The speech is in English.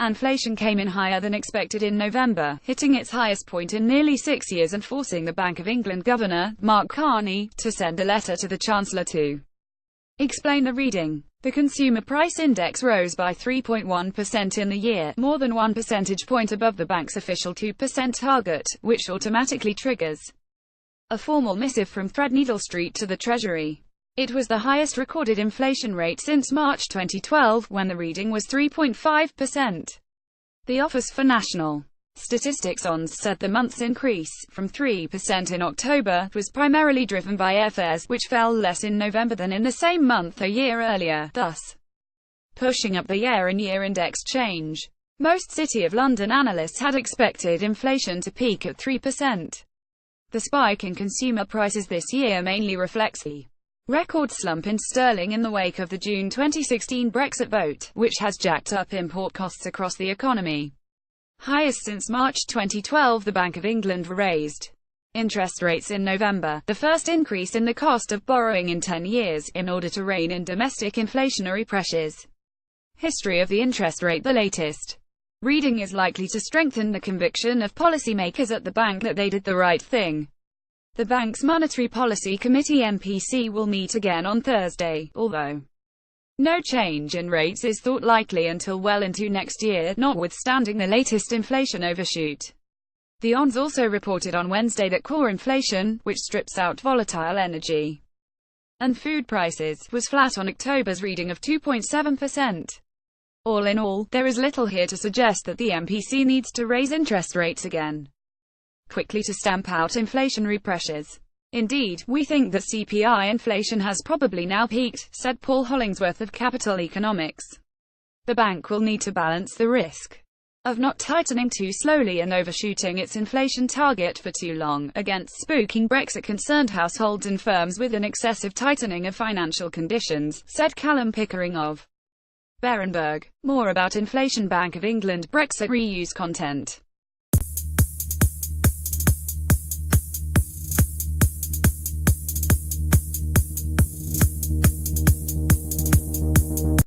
Inflation came in higher than expected in November, hitting its highest point in nearly 6 years and forcing the Bank of England Governor, Mark Carney, to send a letter to the Chancellor to explain the reading. The Consumer Price Index rose by 3.1% in the year, more than 1 percentage point above the bank's official 2% target, which automatically triggers a formal missive from Threadneedle Street to the Treasury. It was the highest recorded inflation rate since March 2012, when the reading was 3.5%. The Office for National Statistics ONS said the month's increase, from 3% in October, was primarily driven by airfares, which fell less in November than in the same month a year earlier, thus pushing up the year-on-year index change. Most City of London analysts had expected inflation to peak at 3%. The spike in consumer prices this year mainly reflects the record slump in sterling in the wake of the June 2016 Brexit vote, which has jacked up import costs across the economy. Highest since March 2012, the Bank of England raised interest rates in November, the first increase in the cost of borrowing in 10 years, in order to rein in domestic inflationary pressures. History of the interest rate. The latest reading is likely to strengthen the conviction of policymakers at the bank that they did the right thing. The bank's Monetary Policy Committee (MPC) will meet again on Thursday, although no change in rates is thought likely until well into next year, notwithstanding the latest inflation overshoot. The ONS also reported on Wednesday that core inflation, which strips out volatile energy and food prices, was flat on October's reading of 2.7%. All in all, there is little here to suggest that the MPC needs to raise interest rates again quickly to stamp out inflationary pressures. Indeed, we think that CPI inflation has probably now peaked, said Paul Hollingsworth of Capital Economics. The bank will need to balance the risk of not tightening too slowly and overshooting its inflation target for too long, against spooking Brexit-concerned households and firms with an excessive tightening of financial conditions, said Callum Pickering of Berenberg. More about inflation. Bank of England Brexit reuse content.